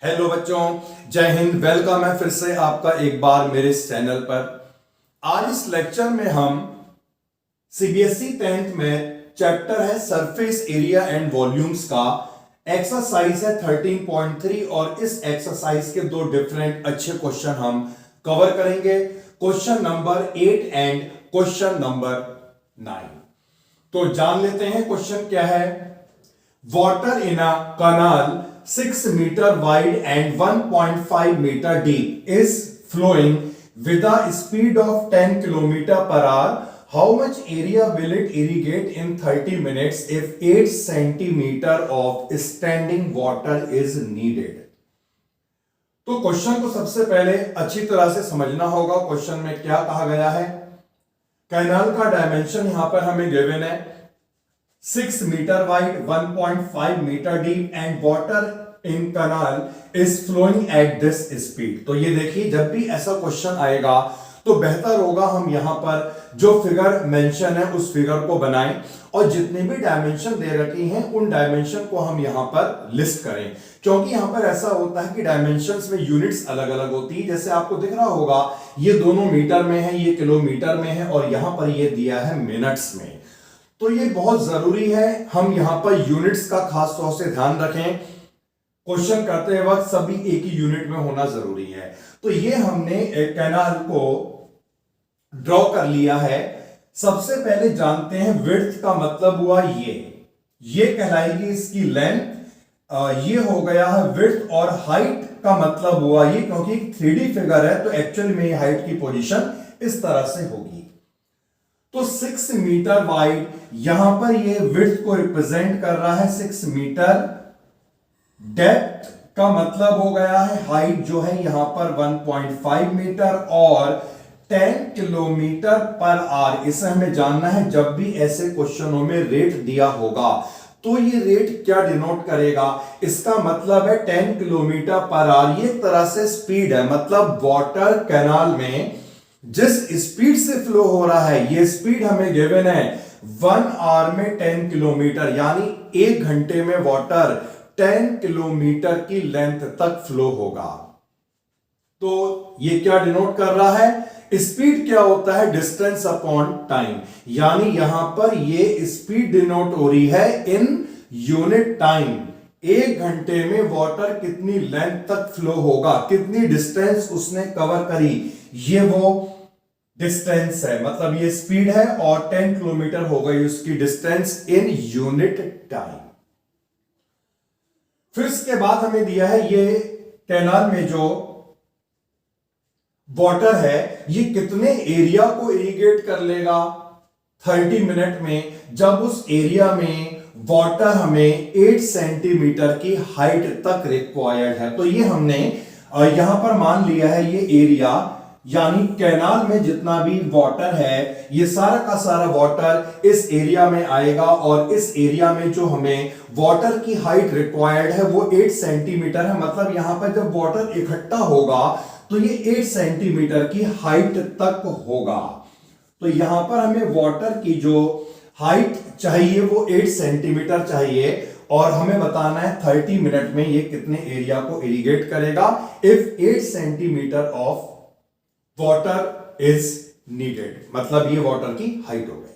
Hello बच्चों, जय Hind. Welcome है फिर से आपका एक बार मेरे इस चैनल पर। आज इस लेक्चर में हम सीबीएसई 10th में चैप्टर है सरफेस एरिया एंड वॉल्यूम्स का एक्सरसाइज है 13.3 और इस एक्सरसाइज के दो डिफरेंट अच्छे क्वेश्चन हम कवर करेंगे, question number 8 and question number 9। तो जान लेते हैं क्वेश्चन क्या है। Water in a canal 6 meter wide and 1.5 meter deep is flowing with a speed of 10 km per hour. How much area will it irrigate in 30 minutes if 8 centimeter of standing water is needed? तो question को सबसे पहले अच्छी तरह से समझना होगा। Question में क्या कहा गया है। कैनाल का डायमेंशन यहां पर हमें गिवन है 6 meter wide, 1.5 meter deep and water in canal is flowing at this speed। तो ये देखिए, जब भी ऐसा क्वेश्चन आएगा तो बेहतर होगा हम यहां पर जो फिगर मेंशन है उस फिगर को बनाएं और जितने भी डायमेंशन दे रखी हैं उन डायमेंशन को हम यहां पर लिस्ट करें, क्योंकि यहां पर ऐसा होता है कि डायमेंशंस में यूनिट्स अलग अलग होती है। जैसे आपको दिख रहा होगा ये दोनों मीटर में है, ये किलोमीटर में है और यहां पर ये दिया है मिनट्स में। तो ये बहुत जरूरी है हम यहां पर यूनिट्स का खास तौर से ध्यान रखें। क्वेश्चन करते वक्त सभी एक ही यूनिट में होना जरूरी है। तो ये हमने एक कैनाल को ड्रॉ कर लिया है। सबसे पहले जानते हैं विड्थ का मतलब हुआ ये कहलाएगी इसकी लेंथ। ये हो गया है विड्थ और हाइट का मतलब हुआ ये, क्योंकि 3D फिगर है तो एक्चुअली में हाइट की पोजीशन इस तरह से होगी। तो 6 मीटर वाइड यहां पर ये विड्थ को रिप्रेजेंट कर रहा है 6 मीटर। डेप्थ का मतलब हो गया है हाइट जो है यहां पर 1.5 मीटर और 10 किलोमीटर पर आवर। इसे हमें जानना है। जब भी ऐसे क्वेश्चनों में रेट दिया होगा तो ये रेट क्या डिनोट करेगा, इसका मतलब है 10 किलोमीटर पर आवर। ये एक तरह से स्पीड है, मतलब वाटर कैनाल में जिस स्पीड से फ्लो हो रहा है ये स्पीड हमें गिवन है 1 आवर में 10 किलोमीटर, यानी 1 घंटे में वाटर 10 किलोमीटर की लेंथ तक फ्लो होगा। तो ये क्या डिनोट कर रहा है, स्पीड क्या होता है, डिस्टेंस अपॉन टाइम, यानी यहां पर ये स्पीड डिनोट हो रही है इन यूनिट टाइम। 1 घंटे में वाटर कितनी लेंथ तक फ्लो होगा, कितनी डिस्टेंस उसने कवर करी, ये वो डिस्टेंस है, मतलब ये स्पीड है और 10 किलोमीटर हो गई उसकी डिस्टेंस इन यूनिट टाइम। फिर इसके बाद हमें दिया है ये कैनाल में जो वाटर है ये कितने एरिया को इरिगेट कर लेगा 30 मिनट में, जब उस एरिया में वाटर हमें 8 सेंटीमीटर की हाइट तक रिक्वायर्ड है। तो ये हमने यहां पर मान लिया है ये एरिया, यानी कैनाल में जितना भी वाटर है ये सारा का सारा वाटर इस एरिया में आएगा और इस एरिया में जो हमें वाटर की हाइट रिक्वायर्ड है वो 8 सेंटीमीटर है। मतलब यहां पर जब वाटर इकट्ठा होगा तो ये 8 सेंटीमीटर की हाइट तक होगा। तो यहां पर हमें वाटर की जो हाइट चाहिए वो 8 सेंटीमीटर चाहिए और हमें बताना है 30 मिनट में ये कितने एरिया को इरिगेट करेगा if 8 centimetre of water is needed, मतलब ये वाटर की हाइट हो गई।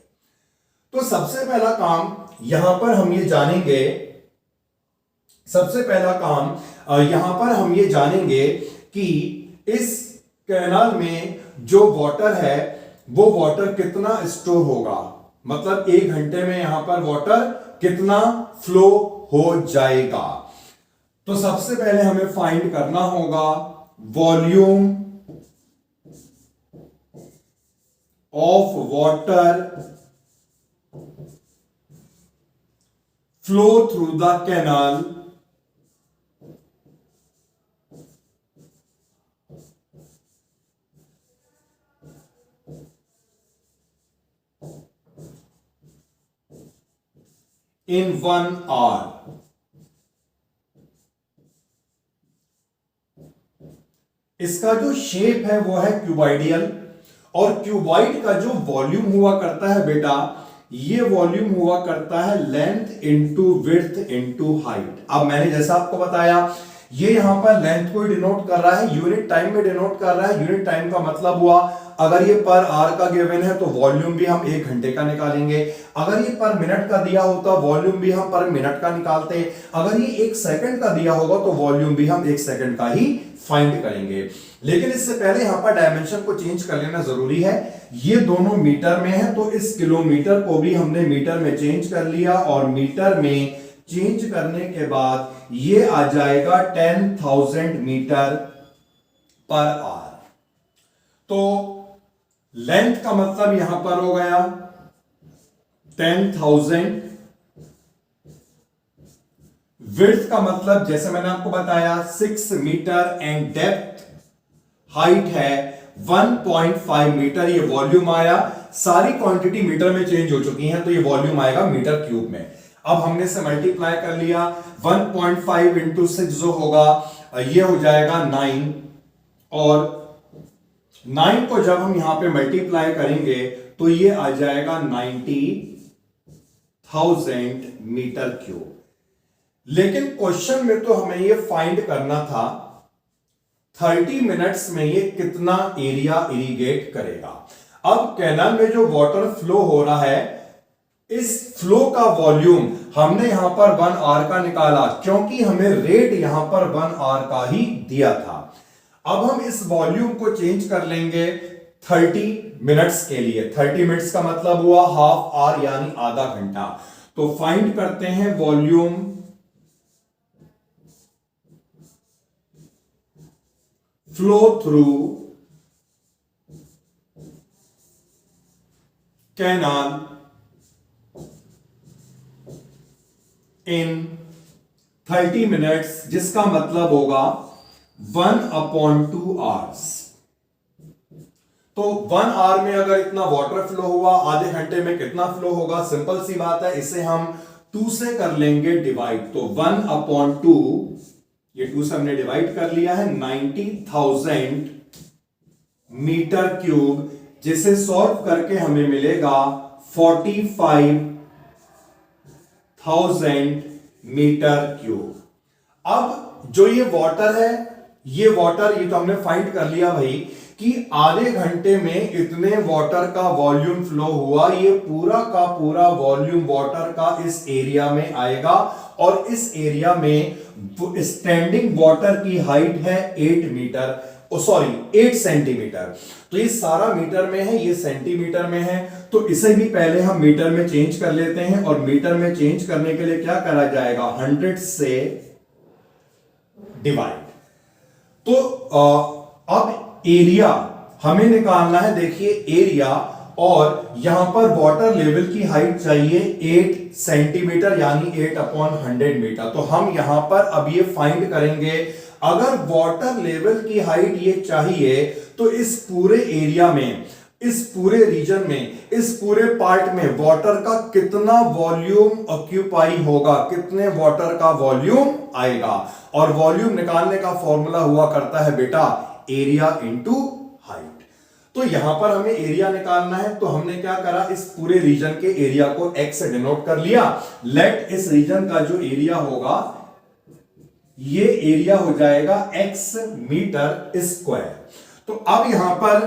तो सबसे पहला काम यहां पर हम ये जानेंगे, सबसे पहला काम यहां पर हम ये जानेंगे कि इस कैनाल में जो वाटर है वो वाटर कितना स्टोर होगा, मतलब 1 घंटे में यहां पर वाटर कितना फ्लो हो जाएगा। तो सबसे पहले हमें फाइंड करना होगा volume of water flow through the canal in 1 hour। इसका जो शेप है वो है क्यूबाइडियल और क्यूबाइड का जो वॉल्यूम हुआ करता है बेटा ये वॉल्यूम हुआ करता है length into width into height. अब मैंने जैसा आपको बताया, ये यहां पर लेंथ को डिनोट कर रहा है, यूनिट टाइम में डिनोट कर रहा है। यूनिट टाइम का मतलब हुआ अगर ये पर आवर का गिवन है तो वॉल्यूम भी हम 1 घंटे का निकालेंगे। अगर ये पर मिनट का दिया होता वॉल्यूम भी हम पर मिनट का निकालते। अगर ये 1 सेकंड का दिया होगा तो वॉल्यूम भी हम 1 सेकंड का ही फाइंड करेंगे। लेकिन इससे पहले यहां पर डायमेंशन को चेंज कर लेना जरूरी है। ये दोनों मीटर में है तो इस किलोमीटर को भी हमने मीटर में चेंज कर लिया, और मीटर में चेंज करने के बाद ये आ जाएगा 10,000 मीटर पर आवर। तो लेंथ का मतलब यहां पर हो गया 10,000, विड्थ का मतलब जैसे मैंने आपको बताया 6 मीटर, एंड डेप्थ हाइट है 1.5 मीटर। ये वॉल्यूम आया, सारी क्वांटिटी मीटर में चेंज हो चुकी है तो ये वॉल्यूम आएगा मीटर क्यूब में। अब हमने से मल्टीप्लाई कर लिया, 1.5 इंटू 6 जो होगा ये हो जाएगा 9, और 9 को जब हम यहां पे मल्टीप्लाई करेंगे तो ये आ जाएगा 90,000 मीटर क्यूब। लेकिन क्वेश्चन में तो हमें ये फाइंड करना था 30 मिनट्स में ये कितना एरिया इरिगेट करेगा। अब कैनाल में जो वाटर फ्लो हो रहा है, इस फ्लो का वॉल्यूम हमने यहां पर 1 आवर का निकाला, क्योंकि हमें रेट यहां पर 1 आवर का ही दिया था। अब हम इस वॉल्यूम को चेंज कर लेंगे 30 मिनट्स के लिए। 30 मिनट्स का मतलब हुआ हाफ आवर यानी आधा घंटा। तो फाइंड करते हैं volume flow through canal in 30 minutes, जिसका मतलब होगा 1/2 आवर्स। तो 1 आवर में अगर इतना वाटर फ्लो हुआ, आधे घंटे में कितना फ्लो होगा? सिंपल सी बात है, इसे हम 2 से कर लेंगे डिवाइड। तो 1/2, ये 2 से हमने डिवाइड कर लिया है, 90,000 मीटर क्यूब, जिसे सॉल्व करके हमें मिलेगा 45,000 मीटर क्यूब। अब जो ये वाटर है, ये वाटर, ये तो हमने फाइंड कर लिया भाई कि आधे घंटे में इतने वाटर का वॉल्यूम फ्लो हुआ। ये पूरा का पूरा वॉल्यूम वाटर का इस एरिया में आएगा, और इस एरिया में स्टैंडिंग वाटर की हाइट है 8 सेंटीमीटर। तो ये सारा मीटर में है, ये सेंटीमीटर में है। तो इसे भी पहले हम मीटर में चेंज कर लेते हैं, और मीटर में चेंज करने के लिए क्या करा जाएगा? 100 से डिवाइड। तो अब एरिया हमें निकालना है। देखिए एरिया, और यहां पर वाटर लेवल की हाइट चाहिए 8 सेंटीमीटर यानी 8/100 मीटर। तो हम यहां पर अब ये फाइंड करेंगे, अगर वाटर लेवल की हाइट ये चाहिए तो इस पूरे एरिया में, इस पूरे रीजन में, इस पूरे पार्ट में वाटर का कितना वॉल्यूम ऑक्यूपाई होगा, कितने वाटर का वॉल्यूम आएगा। और वॉल्यूम निकालने का फॉर्मूला हुआ करता है बेटा एरिया इंटू हाइट। तो यहां पर हमें एरिया निकालना है, तो हमने क्या करा, इस पूरे रीजन के एरिया को x से डिनोट कर लिया। लेट इस रीजन का जो एरिया होगा, ये एरिया हो जाएगा x मीटर स्क्वायर। तो अब यहां पर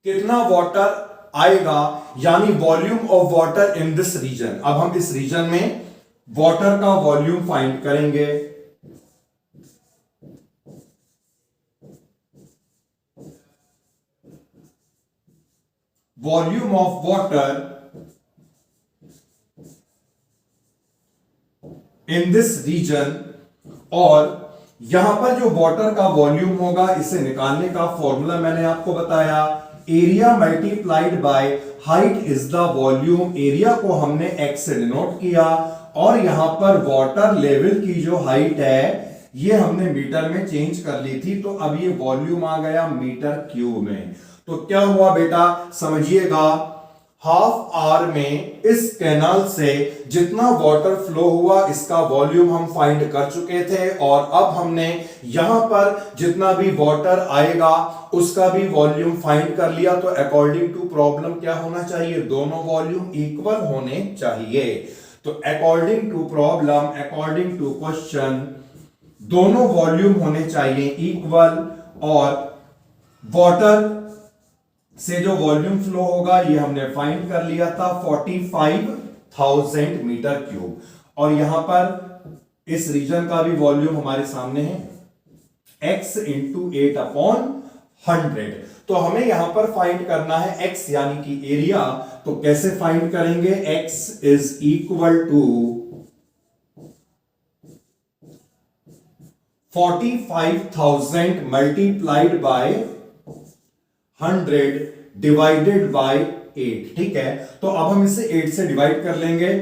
कितना वाटर आएगा, यानी volume of water in this region. अब हम इस रीजन में वाटर का वॉल्यूम फाइंड करेंगे। Volume of water in this region, और यहां पर जो वाटर का वॉल्यूम होगा, इसे निकालने का फॉर्मूला मैंने आपको बताया, area multiplied by height is the volume. Area को हमने x से डिनोट किया, और यहां पर वाटर लेवल की जो हाइट है ये हमने मीटर में चेंज कर ली थी, तो अब ये वॉल्यूम आ गया मीटर क्यूब में। तो क्या हुआ बेटा, समझिएगा, हाफ आवर में इस कैनाल से जितना वाटर फ्लो हुआ इसका वॉल्यूम हम फाइंड कर चुके थे, और अब हमने यहां पर जितना भी वाटर आएगा उसका भी वॉल्यूम फाइंड कर लिया। तो अकॉर्डिंग टू प्रॉब्लम क्या होना चाहिए, दोनों वॉल्यूम इक्वल होने चाहिए। तो according to problem, according to question, दोनों वॉल्यूम होने चाहिए इक्वल, और वाटर से जो वॉल्यूम फ्लो होगा ये हमने फाइंड कर लिया था 45,000 मीटर क्यूब, और यहां पर इस रीजन का भी वॉल्यूम हमारे सामने है x इंटू 8/100। तो हमें यहां पर फाइंड करना है x यानी कि एरिया। तो कैसे फाइंड करेंगे, x is equal to 45,000 multiplied by 100 divided by 8। ठीक है, तो अब हम इसे 8 से डिवाइड कर लेंगे।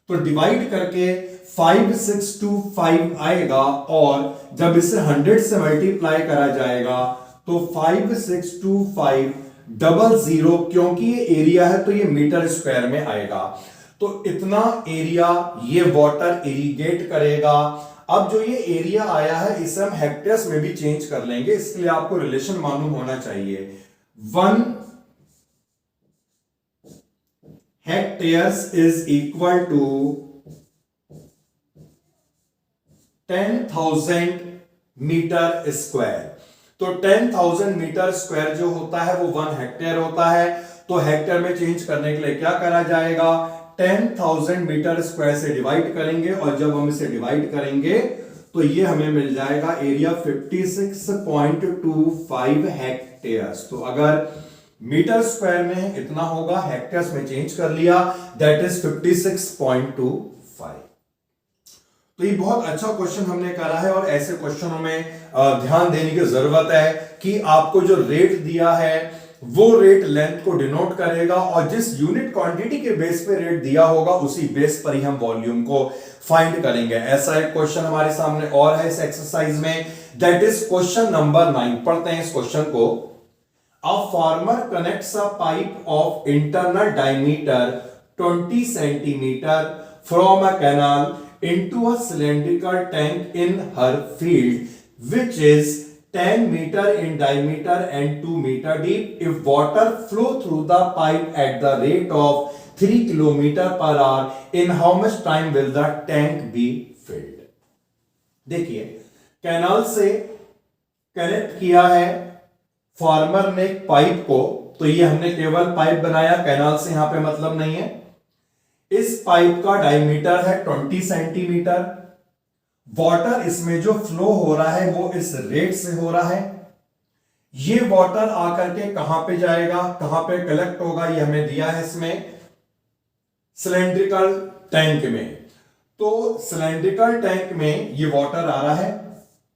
तो डिवाइड करके 5625 आएगा, और जब इसे 100 से मल्टीप्लाई करा जाएगा तो 5625 00, क्योंकि ये एरिया है तो ये मीटर स्क्वायर में आएगा। तो इतना एरिया ये वाटर इरिगेट करेगा। अब जो ये एरिया आया है इसे हम हेक्टेयर्स में भी चेंज कर लेंगे, इसके लिए आपको रिलेशन मालूम होना चाहिए। 1 hectares is equal to 10,000 meter square. तो 10,000 मीटर स्क्वायर जो होता है वो 1 हेक्टेयर होता है। तो हेक्टेयर में चेंज करने के लिए क्या करा जाएगा, 10,000 मीटर स्क्वायर से डिवाइड करेंगे, और जब हम इसे डिवाइड करेंगे तो ये हमें मिल जाएगा एरिया 56.25 हेक्टेयर्स। तो अगर मीटर स्क्वायर में इतना होगा, हेक्टेयर्स में चेंज कर लिया, दैट इज 56.25। तो ये बहुत अच्छा क्वेश्चन हमने करा है, और ऐसे क्वेश्चनों में ध्यान देने की जरूरत है कि आपको जो रेट दिया है वो रेट लेंथ को डिनोट करेगा, और जिस यूनिट क्वांटिटी के बेस पे रेट दिया होगा उसी बेस पर ही हम वॉल्यूम को फाइंड करेंगे। ऐसा एक क्वेश्चन हमारे सामने और है इस एक्सरसाइज में, दैट इज क्वेश्चन नंबर 9। पढ़ते हैं इस क्वेश्चन को। A farmer connects a pipe of internal diameter 20 centimetre from a canal into a cylindrical tank in her field which is 10 meter in diameter and 2 meter deep. If water flow through the pipe at the rate of 3 kilometer per hour, in how much time will the tank be filled? देखिए, canal से connect किया है farmer ने pipe को, तो ये हमने केवल पाइप बनाया, कैनाल से यहां पे मतलब नहीं है। इस पाइप का डायमीटर है 20 सेंटीमीटर। वाटर इसमें जो फ्लो हो रहा है वो इस रेट से हो रहा है। ये वाटर आकर के कहां पे जाएगा, कहां पे कलेक्ट होगा, ये हमें दिया है इसमें सिलेंड्रिकल टैंक में। तो सिलेंड्रिकल टैंक में ये वाटर आ रहा है,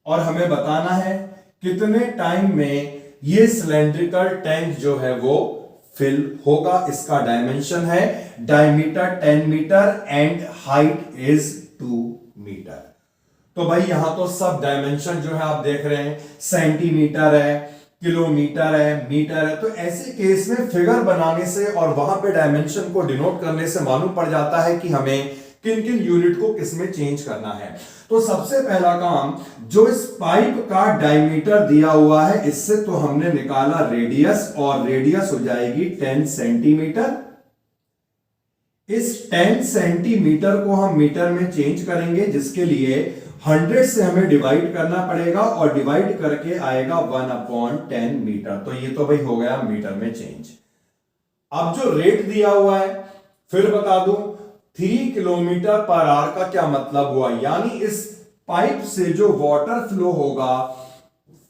और हमें बताना है कितने टाइम में ये सिलेंड्रिकल टैंक जो है वो फिल होगा। इसका डायमेंशन है diameter 10 meter and height is 2 meter. तो भाई यहां तो सब डायमेंशन जो है आप देख रहे हैं, सेंटीमीटर है, किलोमीटर है, मीटर है। तो ऐसे केस में फिगर बनाने से और वहां पे डायमेंशन को डिनोट करने से मालूम पड़ जाता है कि हमें किन किन यूनिट को किसमें चेंज करना है। तो सबसे पहला काम, जो इस पाइप का डायमीटर दिया हुआ है इससे तो हमने निकाला रेडियस, और रेडियस हो जाएगी 10 सेंटीमीटर। इस 10 सेंटीमीटर को हम मीटर में चेंज करेंगे, जिसके लिए 100 से हमें डिवाइड करना पड़ेगा, और डिवाइड करके आएगा 1/10 मीटर। तो ये तो भाई हो गया मीटर में चेंज। अब जो रेट दिया हुआ है फिर बता दूं, 3 किलोमीटर पर आवर का क्या मतलब हुआ, यानी इस पाइप से जो वाटर फ्लो होगा,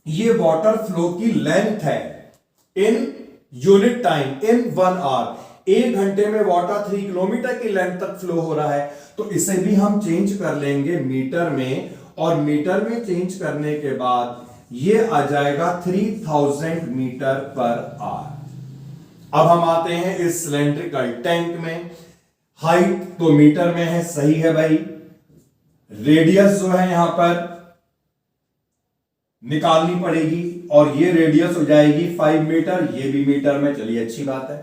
ये वाटर फ्लो की लेंथ है in unit time, in 1 hour. 1 घंटे में वाटर 3 किलोमीटर की लेंथ तक फ्लो हो रहा है। तो इसे भी हम चेंज कर लेंगे मीटर में, और मीटर में चेंज करने के बाद ये आ जाएगा 3000 मीटर पर आवर। अब हम आते हैं इस सिलेंड्रिकल टैंक में। हाइट तो मीटर में है, सही है भाई। रेडियस जो है यहां पर निकालनी पड़ेगी और ये रेडियस हो जाएगी 5 मीटर, ये भी मीटर में, चलिए अच्छी बात है।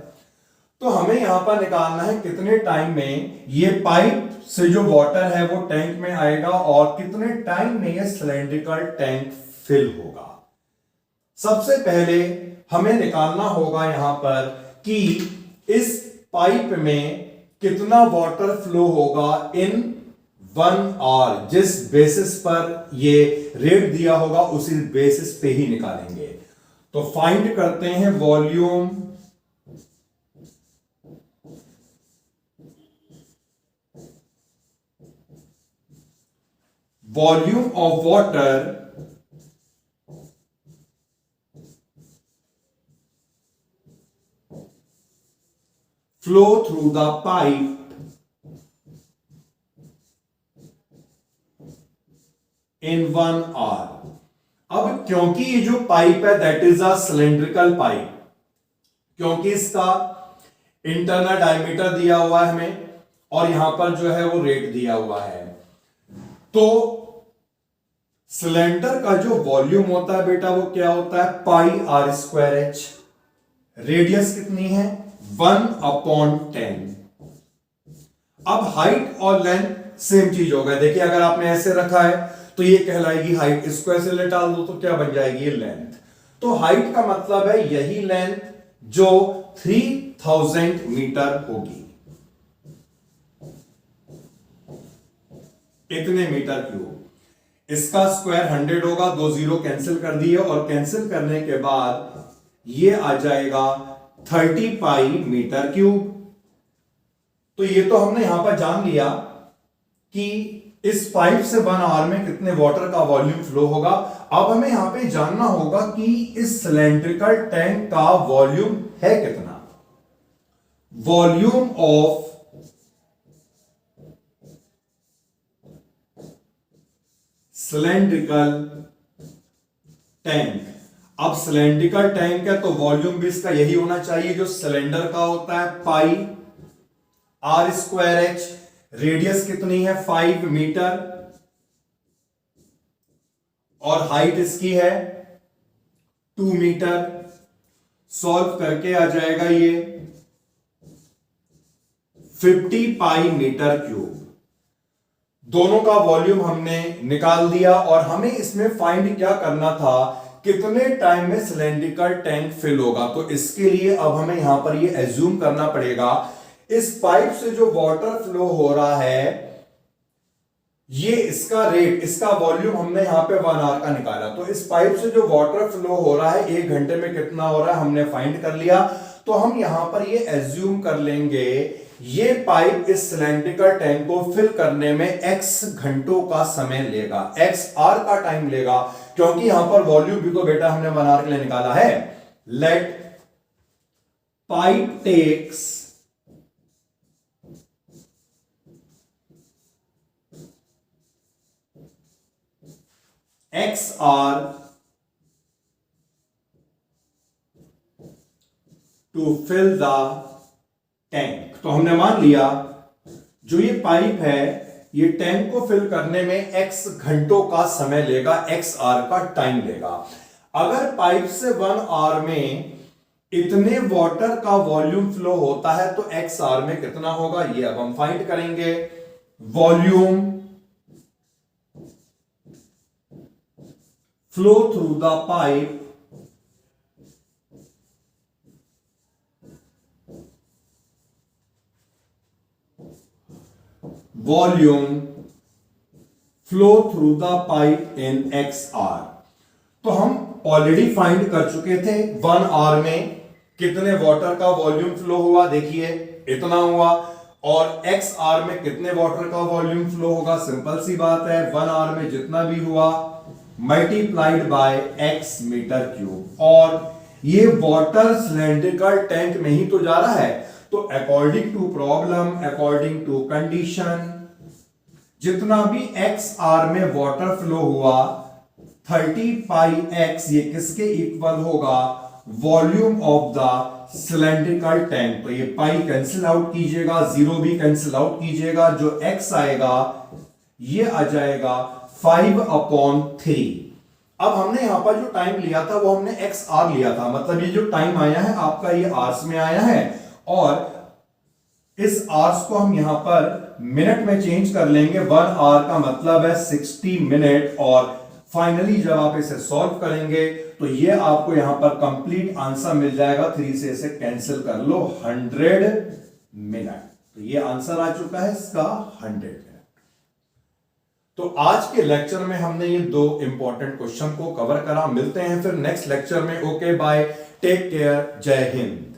तो हमें यहां पर निकालना है कितने टाइम में ये पाइप से जो वाटर है वो टैंक में आएगा और कितने टाइम में ये सिलेंड्रिकल टैंक फिल होगा। सबसे पहले हमें निकालना होगा यहां पर कि इस पाइप में कितना वाटर फ्लो होगा इन 1 आवर। जिस बेसिस पर ये रेट दिया होगा उसी बेसिस पे ही निकालेंगे। तो फाइंड करते हैं volume of water flow through the pipe in 1 hour। अब क्योंकि ये जो पाइप है that is a cylindrical pipe, क्योंकि इसका इंटरनल डायमीटर दिया हुआ है हमें और यहां पर जो है वो रेट दिया हुआ है, तो सिलेंडर का जो वॉल्यूम होता है बेटा वो क्या होता है, पाई आर स्क्वायर एच। रेडियस कितनी है, 1/10। अब हाइट और लेंथ सेम चीज होगा। देखिए अगर आपने ऐसे रखा है तो ये कहलाएगी हाइट, स्क्वायर से ले डाल दो तो क्या बन जाएगी, ये लेंथ। तो हाइट का मतलब है यही लेंथ जो 3000 मीटर होगी, इतने मीटर क्यूब। इसका स्क्वायर 100 होगा, 2 जीरो कैंसिल कर दिए और कैंसिल करने के बाद ये आ जाएगा 30 पाई मीटर क्यूब। तो ये तो हमने यहां पर जान लिया कि इस पाइप से 1 आवर में कितने वाटर का वॉल्यूम फ्लो होगा। अब हमें यहां पे जानना होगा कि इस सिलेंड्रिकल टैंक का वॉल्यूम है कितना। Volume of cylindrical tank. अब सिलेंड्रिकल टैंक है तो वॉल्यूम भी इसका यही होना चाहिए जो सिलेंडर का होता है, पाई आर स्क्वायर एच। रेडियस कितनी है, 5 मीटर और हाइट इसकी है 2 मीटर। सॉल्व करके आ जाएगा ये 50 पाई मीटर क्यूब। दोनों का वॉल्यूम हमने निकाल दिया और हमें इसमें फाइंड क्या करना था, कितने टाइम में सिलेंड्रिकल टैंक फिल होगा। तो इसके लिए अब हमें यहां पर ये एज्यूम करना पड़ेगा इस पाइप से जो वाटर फ्लो हो रहा है ये इसका रेट, इसका वॉल्यूम हमने यहां पे 1 आवर का निकाला। तो इस पाइप से जो वाटर फ्लो हो रहा है 1 घंटे में कितना हो रहा है हमने फाइंड कर लिया। तो हम यहां पर ये एज्यूम कर लेंगे ये पाइप इस सिलेंड्रिकल टैंक को फिल करने में x घंटों का समय लेगा, x आवर का टाइम लेगा, क्योंकि यहां पर वॉल्यूम भी तो बेटा हमने 1 आवर के लिए निकाला है। Let pipe takes x hour to fill the tank. तो हमने मान लिया जो ये पाइप है ये टैंक को फिल करने में x घंटों का समय लेगा, x आवर का टाइम लेगा। अगर पाइप से 1 आवर में इतने वाटर का वॉल्यूम फ्लो होता है तो x आवर में कितना होगा ये अब हम फाइंड करेंगे। Volume flow through the pipe volume flow through the pipe in x hour. तो हम ऑलरेडी फाइंड कर चुके थे 1 आवर में कितने वाटर का वॉल्यूम फ्लो हुआ, देखिए इतना हुआ, और x आवर में कितने वाटर का वॉल्यूम फ्लो होगा। सिंपल सी बात है 1 आवर में जितना भी हुआ multiplied by x meter cube. और ये वाटर सिलेंड्रिकल टैंक में ही तो जा रहा है, तो according to problem, according to condition, जितना भी x आवर में वाटर फ्लो हुआ 30 पाई x ये किसके इक्वल होगा, volume of the cylindrical tank. तो ये पाई कैंसिल आउट कीजिएगा, जीरो भी कैंसिल आउट कीजिएगा, जो x आएगा ये आ जाएगा 5/3। अब हमने यहां पर जो टाइम लिया था वो हमने एक्स आर लिया था, मतलब ये जो टाइम आया है आपका ये आवर्स में आया है, और इस आवर्स को हम यहां पर मिनट में चेंज कर लेंगे। 1 आवर का मतलब है 60 मिनट, और फाइनली जब आप इसे सॉल्व करेंगे तो ये आपको यहां पर कंप्लीट आंसर मिल जाएगा। 3 से इसे कैंसिल कर लो, 100 मिनट। तो ये आंसर आ चुका है इसका 100 मिनट। तो आज के लेक्चर में हमने ये 2 इंपॉर्टेंट क्वेश्चन को कवर करा। मिलते हैं फिर नेक्स्ट लेक्चर में। ओके बाय, टेक केयर, जय हिंद।